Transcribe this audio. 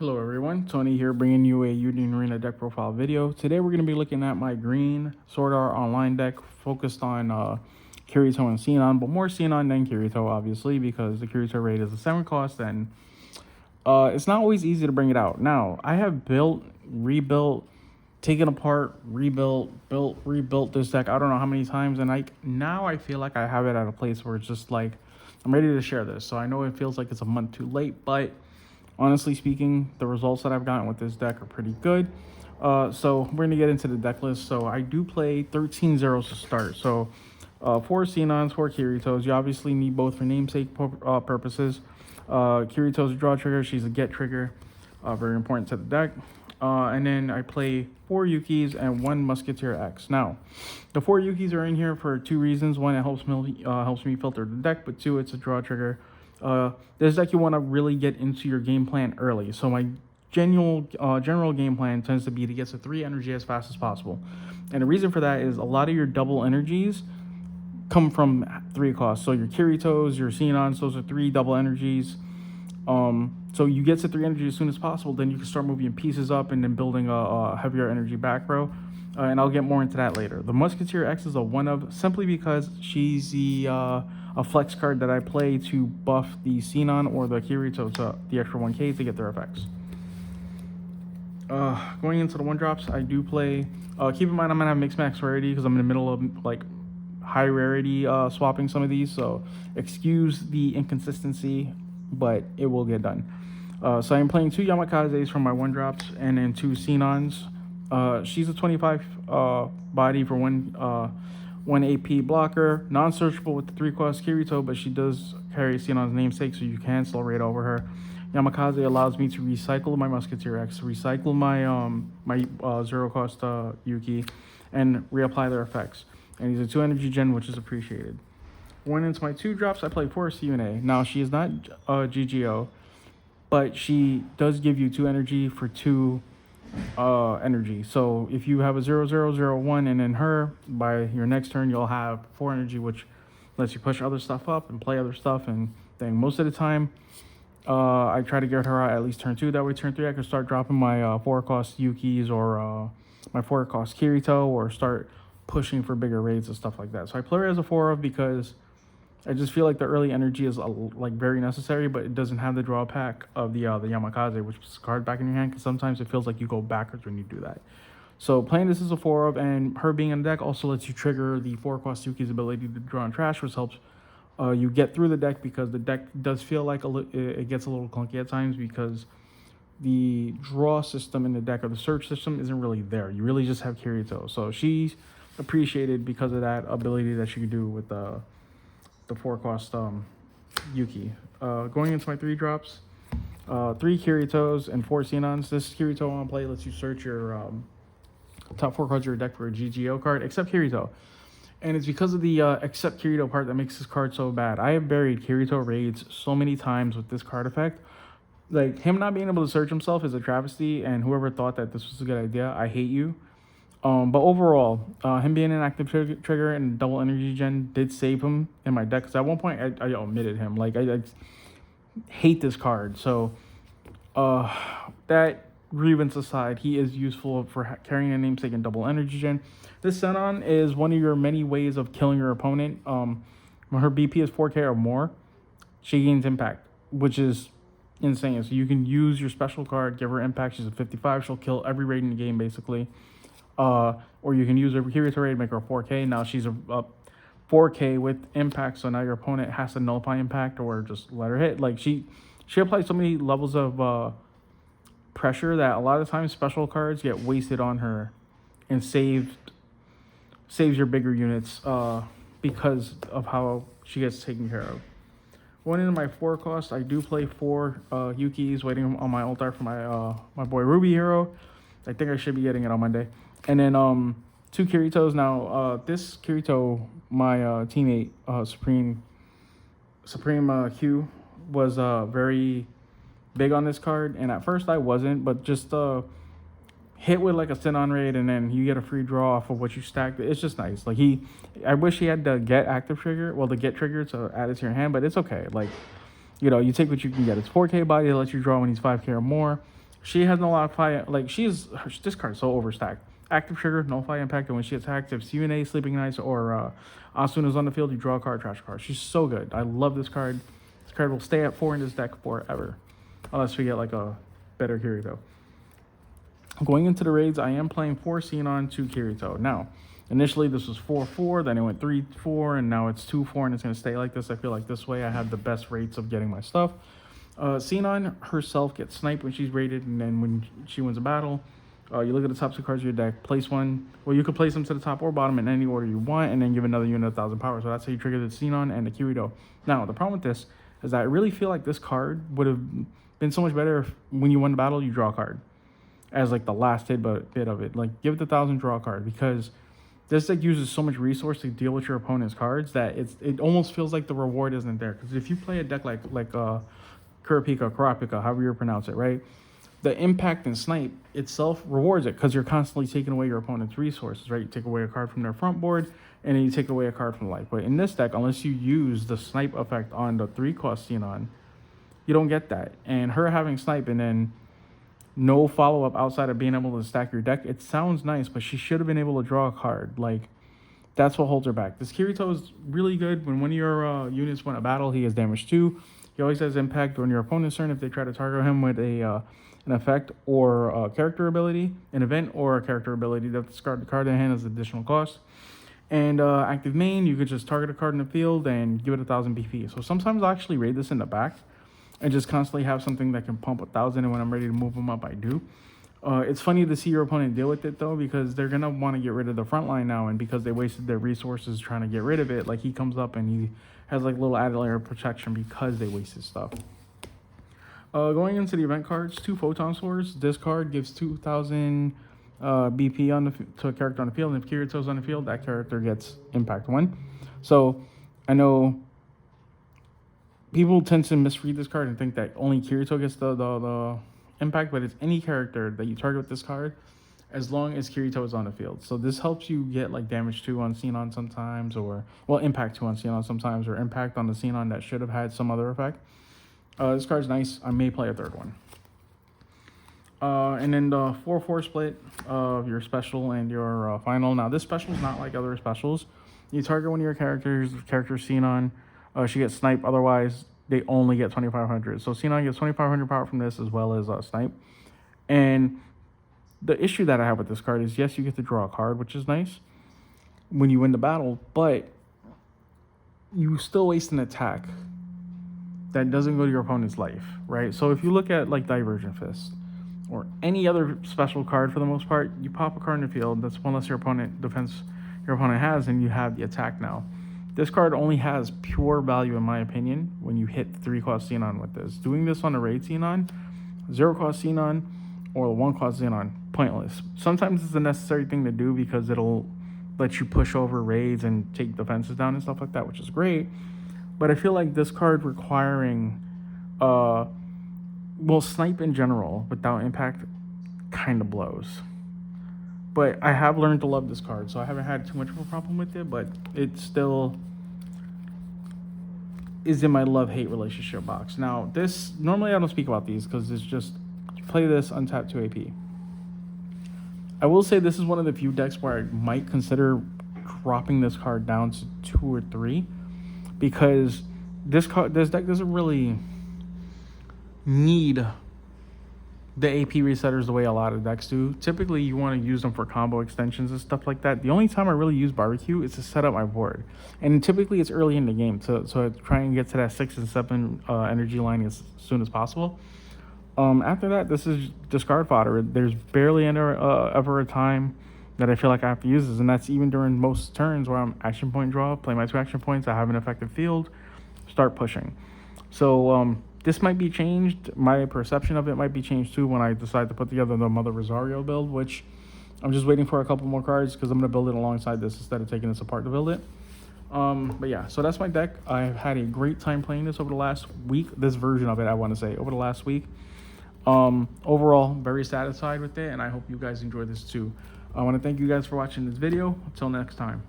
Hello everyone, Tony here bringing you a Union Arena deck profile video. Today we're going to be looking at my green Sword Art Online deck focused on Kirito and Sinon, but more Sinon than Kirito obviously because the Kirito raid is a 7 cost and it's not always easy to bring it out. Now, I have built, rebuilt, taken apart, rebuilt this deck I don't know how many times, and now I feel like I have it at a place where it's just like I'm ready to share this. So I know it feels like it's a month too late, but honestly speaking, the results that I've gotten with this deck are pretty good. So we're going to get into the deck list. So I do play 13 zeros to start. So 4 Sinons, 4 Kiritos. You obviously need both for namesake purposes. Kirito's a draw trigger. She's a get trigger. Very important to the deck. And then I play 4 Yukis and 1 Musketeer X. Now, the 4 Yukis are in here for 2 reasons. One, it helps me filter the deck, but 2, it's a draw trigger. This deck you want to really get into your game plan early. So my general game plan tends to be to get to 3 energy as fast as possible. And the reason for that is a lot of your double energies come from 3 costs. So your Kiritos, your Sinons, those are 3 double energies. So you get to 3 energy as soon as possible, then you can start moving pieces up and then building a heavier energy back row. And I'll get more into that later. The Musketeer X is a one of simply because she's a flex card that I play to buff the Sinon or the Kirito to the extra 1k to get their effects. Going into the 1-drops, I do play. Keep in mind I'm gonna have mixed max rarity because I'm in the middle of like high rarity swapping some of these, so excuse the inconsistency, but it will get done. So I'm playing 2 Yamakazes from my 1-drops and then 2 Sinons. She's a 25 body for 1 AP blocker, non-searchable with the 3 cost Kirito, but she does carry Sinon's namesake, so you can still raid over her. Yamakaze allows me to recycle my Musketeer X, recycle my 0 cost Yuki, and reapply their effects. And he's a 2 energy gen, which is appreciated. Going into my 2-drops, I play 4 Siune. Now, she is not GGO, but she does give you 2 energy for 2 energy. So if you have a 0-0-0-1 and then her, by your next turn, you'll have 4 energy, which lets you push other stuff up and play other stuff. And then most of the time, I try to get her out at least turn 2. That way, turn 3, I can start dropping my 4 cost Yukis or my 4 cost Kirito, or start pushing for bigger raids and stuff like that. So I play her as a 4 of because I just feel like the early energy is like very necessary, but it doesn't have the drawback of the Yamakaze, which is a card back in your hand, because sometimes it feels like you go backwards when you do that. So playing this as a 4 of, and her being in the deck also lets you trigger the 4 cost Yuki's ability to draw and trash, which helps you get through the deck, because the deck does feel like it gets a little clunky at times because the draw system in the deck or the search system isn't really there. You really just have Kirito. So she's appreciated because of that ability that she can do with the 4 cost Yuki. Going into my 3-drops, 3 Kiritos and 4 Sinons. This Kirito on play lets you search your top 4 cards of your deck for a GGO card, except Kirito. And it's because of the except Kirito part that makes this card so bad. I have buried Kirito raids so many times with this card effect. Like, him not being able to search himself is a travesty, and whoever thought that this was a good idea, I hate you. But overall, him being an active trigger and double energy gen did save him in my deck. Because at one point, I omitted him. Like, I hate this card. So, that grievance aside, he is useful for carrying a namesake and double energy gen. This Sinon is one of your many ways of killing your opponent. When her BP is 4k or more, she gains impact, which is insane. So you can use your special card, give her impact. She's a 55. She'll kill every raid in the game, basically. Or you can use her Kirito raid, make her 4k. Now she's a 4k with impact, so now your opponent has to nullify impact or just let her hit. Like, she applies so many levels of pressure that a lot of times special cards get wasted on her and saves your bigger units because of how she gets taken care of. Going into my 4 cost, I do play 4 Yukis waiting on my altar for my boy Ruby Hero. I think I should be getting it on Monday. And then 2 Kiritos. Now, this Kirito, my teammate, Supreme Q, was very big on this card. And at first I wasn't, but just hit with like a Sinon raid, and then you get a free draw off of what you stacked. It's just nice. Like, I wish he had the get active trigger, well, the get trigger to add it to your hand, but it's okay. Like, you take what you can get. It's 4k body, it lets you draw when he's 5k or more. She has no lot of fire. Like this card's so overstacked. Active trigger, no fire impact, and when she attacks, if CNA, Sleeping Nights, or Asuna's on the field, you draw a card, trash a card. She's so good. I love this card. This card will stay at 4 in this deck forever, unless we get like a better Kirito. Going into the raids, I am playing 4 Sinon, 2 Kirito. Now, initially this was 4-4, then it went 3-4, and now it's 2-4, and it's going to stay like this. I feel like this way I have the best rates of getting my stuff. Sinon herself gets sniped when she's raided, and then when she wins a battle, you look at the top 2 cards of your deck, place one. Well, you could place them to the top or bottom in any order you want, and then give another unit 1,000 power. So that's how you trigger the Sinon and the Kirito. Now, the problem with this is that I really feel like this card would have been so much better if when you won the battle, you draw a card as like the last bit of it. Like, give it the 1,000, draw a card, because this deck uses so much resource to deal with your opponent's cards that it almost feels like the reward isn't there. Because if you play a deck like Kurapika, however you pronounce it, right? The impact and snipe itself rewards it because you're constantly taking away your opponent's resources, right? You take away a card from their front board, and then you take away a card from life. But in this deck, unless you use the snipe effect on the 3-cost Sinon, you don't get that. And her having snipe and then no follow-up outside of being able to stack your deck, it sounds nice, but she should have been able to draw a card. Like, that's what holds her back. This Kirito is really good. When one of your units win a battle, he has damage 2. He always has impact on your opponent's turn if they try to target him with an effect or a character ability, an event or a character ability. That discard the card in hand as additional cost. And active main, you could just target a card in the field and give it 1,000 BP. So sometimes I actually raid this in the back and just constantly have something that can pump 1,000, and when I'm ready to move them up, I do. It's funny to see your opponent deal with it, though, because they're going to want to get rid of the front line now, and because they wasted their resources trying to get rid of it, like, he comes up and he has like a little added layer of protection because they wasted stuff. Going into the event cards, 2 Photon Swords. This card gives 2,000 BP to a character on the field, and if Kirito's on the field, that character gets impact 1. So I know people tend to misread this card and think that only Kirito gets the impact, but it's any character that you target with this card as long as Kirito is on the field. So this helps you get like damage 2 on Sinon sometimes, or well, impact 2 on Sinon sometimes, or impact on the Sinon that should have had some other effect. This card's nice. I may play a third one. And then the 4-4 split of your special and your final. Now, this special is not like other specials. You target one of your characters, Sinon, she gets snipe. Otherwise, they only get 2,500. So Sinon gets 2,500 power from this as well as snipe. And the issue that I have with this card is, yes, you get to draw a card, which is nice when you win the battle, but you still waste an attack that doesn't go to your opponent's life, right? So if you look at like Divergent Fist or any other special card, for the most part, you pop a card in the field. That's one less your opponent has, and you have the attack now. This card only has pure value, in my opinion, when you hit 3-cost Sinon with this. Doing this on a raid Sinon, 0-cost Sinon, or 1-cost Sinon, pointless. Sometimes it's a necessary thing to do because it'll let you push over raids and take defenses down and stuff like that, which is great. But I feel like this card requiring, snipe in general without impact kind of blows. But I have learned to love this card, so I haven't had too much of a problem with it, but it still is in my love-hate relationship box. Now, this, normally I don't speak about these because it's just, you play this, untap 2 AP. I will say this is one of the few decks where I might consider dropping this card down to 2 or 3. Because this deck doesn't really need the AP resetters the way a lot of decks do. Typically, you want to use them for combo extensions and stuff like that. The only time I really use Barbecue is to set up my board. And typically, it's early in the game, so I try and get to that 6 and 7 energy line as soon as possible. After that, this is discard fodder. There's barely ever a time that I feel like I have to use this, and that's even during most turns where I'm action point draw, play my 2 action points, I have an effective field, start pushing. So this might be changed. My perception of it might be changed too when I decide to put together the Mother Rosario build, which I'm just waiting for a couple more cards because I'm going to build it alongside this instead of taking this apart to build it. But yeah, so that's my deck. I've had a great time playing this over the last week. This version of it, I want to say, over the last week. Overall, very satisfied with it, and I hope you guys enjoy this too. I want to thank you guys for watching this video. Until next time.